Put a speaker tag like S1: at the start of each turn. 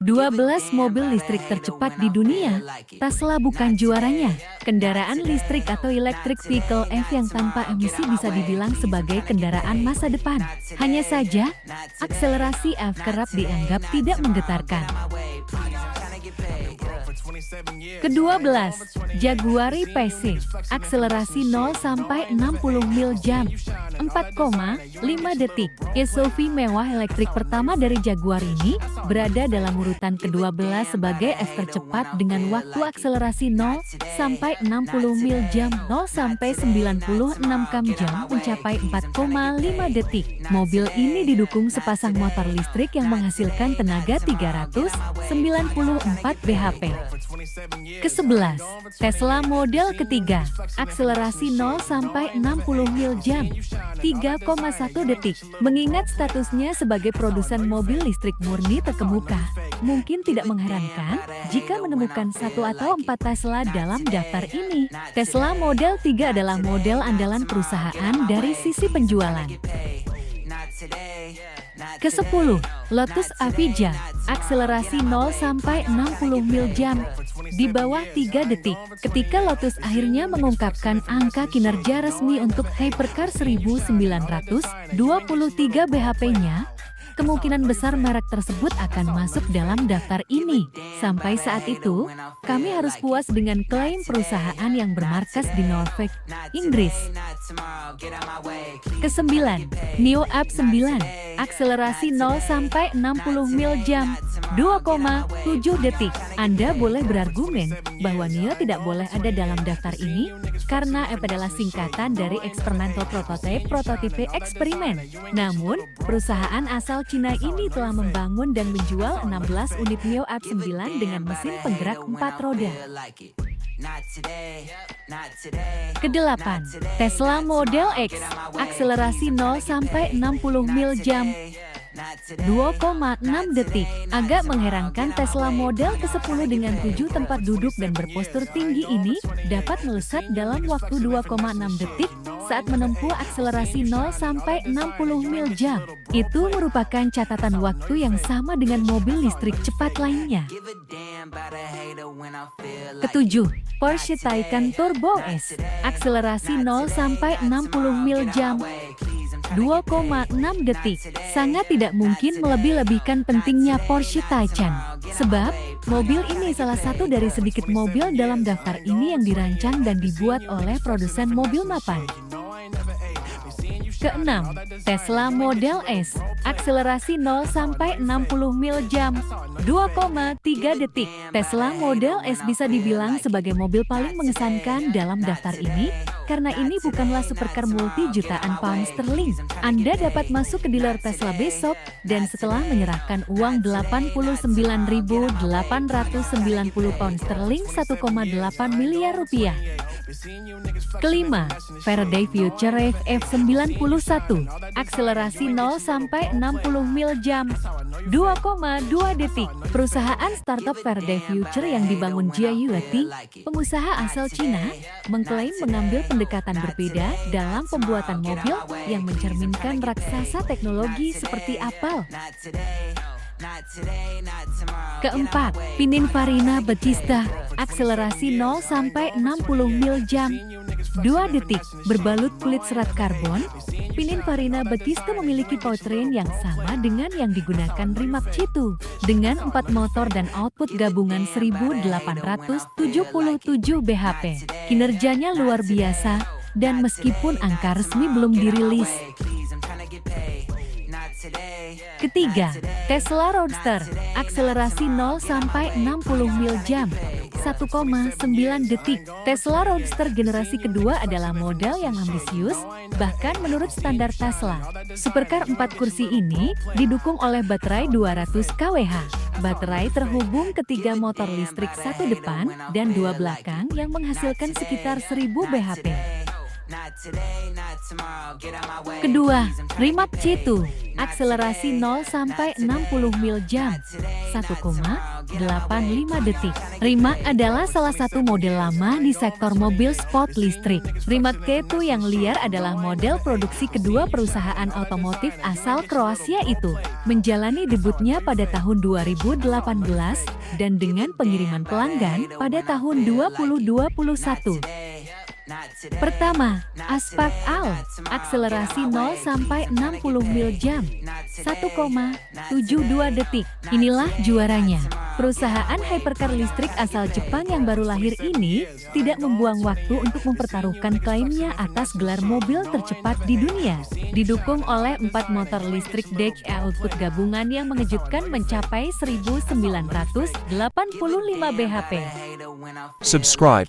S1: 12 mobil listrik tercepat di dunia. Tesla bukan juaranya. Kendaraan listrik atau electric vehicle EV yang tanpa emisi bisa dibilang sebagai kendaraan masa depan. Hanya saja, akselerasi EV kerap dianggap tidak menggetarkan. Ke-12, Jaguar I-Pace, akselerasi 0-60 mil jam, 4,5 detik. SUV mewah elektrik pertama dari Jaguar ini berada dalam urutan ke-12 sebagai EV tercepat dengan waktu akselerasi 0-60 mil jam 0-96 km mencapai 4,5 detik. Mobil ini didukung sepasang motor listrik yang menghasilkan tenaga 394 bhp. Ke-11, Tesla model ketiga, akselerasi 0-60 mil jam, 3,1 detik. Mengingat statusnya sebagai produsen mobil listrik murni terkemuka, mungkin tidak mengherankan jika menemukan 1 atau 4 Tesla dalam daftar ini. Tesla Model 3 adalah model andalan perusahaan dari sisi penjualan. Ke-10, Lotus Avija, akselerasi 0-60 mil jam, di bawah 3 detik. Ketika Lotus akhirnya mengungkapkan angka kinerja resmi untuk Hypercar 1923 bhp-nya, kemungkinan besar merek tersebut akan masuk dalam daftar ini. Sampai saat itu, kami harus puas dengan klaim perusahaan yang bermarkas di Norfolk, Inggris. Ke-9, NIO Up9, akselerasi 0-60 mil jam, 2,7 detik. Anda boleh berargumen bahwa NIO tidak boleh ada dalam daftar ini karena EP adalah singkatan dari Experimental Prototype eksperimen. Namun, perusahaan asal Cina ini telah membangun dan menjual 16 unit NIO Up9 dengan mesin penggerak 4 roda. Ke-8, Tesla Model X, akselerasi 0-60 mil jam, 2,6 detik. Agak mengherankan Tesla model ke-10 dengan 7 tempat duduk dan berpostur tinggi ini dapat melesat dalam waktu 2,6 detik saat menempuh akselerasi 0-60 mil jam. Itu merupakan catatan waktu yang sama dengan mobil listrik cepat lainnya. Ke-7, Porsche Taycan Turbo S, akselerasi 0-60 mil jam, 2,6 detik. Sangat tidak mungkin melebih-lebihkan pentingnya Porsche Taycan, sebab mobil ini salah satu dari sedikit mobil dalam daftar ini yang dirancang dan dibuat oleh produsen mobil mapan. Ke-6, Tesla Model S, akselerasi 0-60 mil jam, 2,3 detik. Tesla Model S bisa dibilang sebagai mobil paling mengesankan dalam daftar ini, karena ini bukanlah supercar multi jutaan pound sterling. Anda dapat masuk ke dealer Tesla besok, dan setelah menyerahkan uang 89.890 pound sterling 1,8 miliar rupiah. Ke-5, Faraday Future F91, akselerasi 0-60 mil jam, 2,2 detik. Perusahaan startup Faraday Future yang dibangun Jia Yueting, pengusaha asal Cina, mengklaim mengambil pendekatan berbeda dalam pembuatan mobil yang mencerminkan raksasa teknologi seperti Apple. Ke-4, Pininfarina Battista, akselerasi 0-60 mil jam, 2 detik. Berbalut kulit serat karbon, Pininfarina Battista memiliki powertrain yang sama dengan yang digunakan Rimac C2, dengan 4 motor dan output gabungan 1877 bhp. Kinerjanya luar biasa, dan meskipun angka resmi belum dirilis. Ketiga, Tesla Roadster, akselerasi 0-60 mil jam, 1,9 detik. Tesla Roadster generasi kedua adalah model yang ambisius, bahkan menurut standar Tesla. Supercar 4 kursi ini didukung oleh baterai 200 kWh. Baterai terhubung ke 3 motor listrik, 1 depan dan 2 belakang yang menghasilkan sekitar 1000 bhp. Kedua, Rimac C2, akselerasi 0 sampai 60 mil jam, 1,85 detik. Rimac adalah salah satu model lama di sektor mobil sport listrik. Rimac C2 yang liar adalah model produksi kedua perusahaan otomotif asal Kroasia itu, menjalani debutnya pada tahun 2018 dan dengan pengiriman pelanggan pada tahun 2021. Pertama, Asphalt All, akselerasi 0 sampai 60 mil jam, 1,72 detik. Inilah juaranya. Perusahaan hypercar listrik asal Jepang yang baru lahir ini tidak membuang waktu untuk mempertaruhkan klaimnya atas gelar mobil tercepat di dunia. Didukung oleh 4 motor listrik DCE output gabungan yang mengejutkan mencapai 1985 bhp.
S2: Subscribe.